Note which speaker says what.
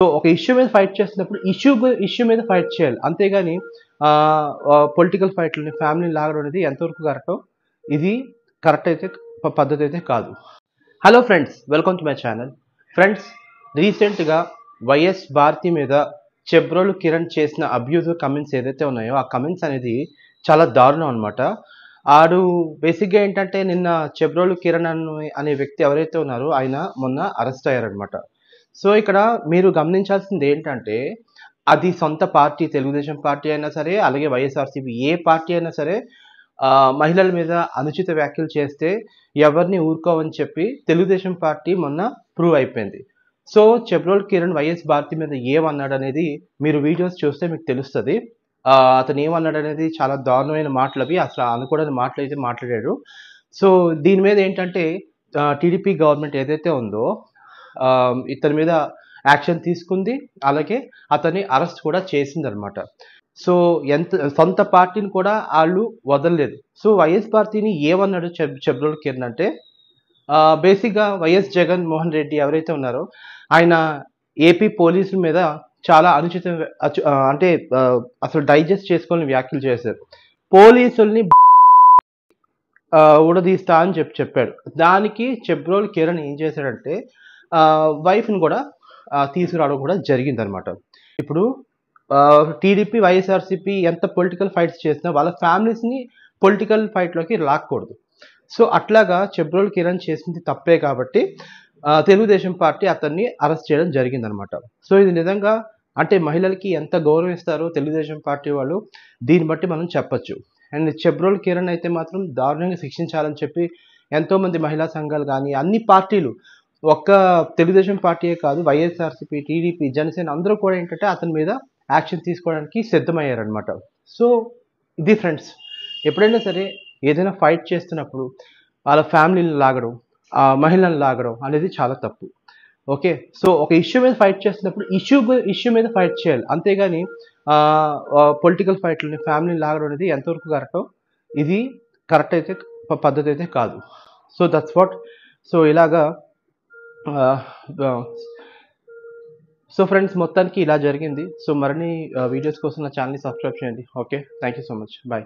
Speaker 1: So ఒక issue మీద fight చేస్తున్నప్పుడు ఇష్యూ మీద ఫైట్ చేయాలి, అంతేగాని పొలిటికల్ ఫైట్లని ఫ్యామిలీని లాగడం అనేది ఎంతవరకు కరెక్టో ఇది కరెక్ట్ అయితే పద్ధతి అయితే కాదు. Hello friends, welcome to my channel. Friends, రీసెంట్గా వైఎస్ భారతి మీద చెబ్రోలు కిరణ్ చేసిన అబ్యూజివ్ కమెంట్స్ ఏదైతే ఉన్నాయో ఆ కమెంట్స్ అనేది చాలా దారుణం అనమాట. ఆడు బేసిక్గా ఏంటంటే నిన్న చెబ్రోలు కిరణ్ అనే వ్యక్తి ఎవరైతే ఉన్నారో ఆయన మొన్న అరెస్ట్ అయ్యారనమాట. సో ఇక్కడ మీరు గమనించాల్సింది ఏంటంటే అది సొంత పార్టీ, తెలుగుదేశం పార్టీ అయినా సరే, అలాగే వైఎస్ఆర్సీపీ ఏ పార్టీ అయినా సరే మహిళల మీద అనుచిత వ్యాఖ్యలు చేస్తే ఎవరిని ఊరుకోవని చెప్పి తెలుగుదేశం పార్టీ మొన్న ప్రూవ్ అయిపోయింది. సో చెబ్రోల్ కిరణ్ వైఎస్ భారతి మీద ఏమన్నాడు అనేది మీరు వీడియోస్ చూస్తే మీకు తెలుస్తుంది. అతను ఏమన్నాడు అనేది చాలా దారుణమైన మాటలు, అవి అసలు అనుకోవడానికి మాటలు అయితే మాట్లాడాడు. సో దీని మీద ఏంటంటే టీడీపీ గవర్నమెంట్ ఏదైతే ఉందో ఇతని మీద యాక్షన్ తీసుకుంది, అలాగే అతన్ని అరెస్ట్ కూడా చేసింది అనమాట. సో సొంత పార్టీని కూడా వాళ్ళు వదలలేదు. సో వైఎస్ పార్టీని ఏమన్నాడు చెబ్రోల్ కిరణ్ అంటే బేసిక్గా వైఎస్ జగన్మోహన్ రెడ్డి ఎవరైతే ఉన్నారో ఆయన ఏపీ పోలీసుల మీద చాలా అనుచిత అంటే అసలు డైజెస్ట్ చేసుకోవాలని వ్యాఖ్యలు చేశారు. పోలీసుల్ని ఊడదీస్తా అని చెప్పాడు. దానికి చెబ్రోల్ కిరణ్ ఏం చేశాడంటే వైఫ్ని కూడా తీసుకురావడం కూడా జరిగిందనమాట. ఇప్పుడు టీడీపీ వైఎస్ఆర్సీపీ ఎంత పొలిటికల్ ఫైట్స్ చేసినా వాళ్ళ ఫ్యామిలీస్ని పొలిటికల్ ఫైట్లోకి లాక్కూడదు. సో అట్లాగా చెబ్రోల్ కిరణ్ చేసింది తప్పే కాబట్టి తెలుగుదేశం పార్టీ అతన్ని అరెస్ట్ చేయడం జరిగిందనమాట. సో ఇది నిజంగా అంటే మహిళలకి ఎంత గౌరవం ఇస్తారో తెలుగుదేశం పార్టీ వాళ్ళు దీన్ని బట్టి మనం చెప్పచ్చు. అండ్ చెబ్రోల్ కిరణ్ అయితే మాత్రం దారుణంగా శిక్షించాలని చెప్పి ఎంతోమంది మహిళా సంఘాలు కానీ అన్ని పార్టీలు, ఒక్క తెలుగుదేశం పార్టీయే కాదు, వైఎస్ఆర్సీపీ, టీడీపీ, జనసేన అందరూ కూడా ఏంటంటే అతని మీద యాక్షన్ తీసుకోవడానికి సిద్ధమయ్యారనమాట. సో ఇది ఫ్రెండ్స్, ఎప్పుడైనా సరే ఏదైనా ఫైట్ చేస్తున్నప్పుడు వాళ్ళ ఫ్యామిలీని లాగడం, మహిళలను లాగడం అనేది చాలా తప్పు. ఓకే, సో ఒక ఇష్యూ మీద ఫైట్ చేస్తున్నప్పుడు ఇష్యూ మీద ఫైట్ చేయాలి, అంతేగాని పొలిటికల్ ఫైట్లని ఫ్యామిలీని లాగడం అనేది ఎంతవరకు కరెక్టో ఇది కరెక్ట్ అయితే పద్ధతి అయితే కాదు. So that's what. సో ఇలాగా సో ఫ్రెండ్స్, మొత్తానికి ఇలా జరిగింది. సో మరిన్ని వీడియోస్ కోసం నా ఛానల్ని సబ్స్క్రైబ్ చేయండి. Okay, thank you so much, bye.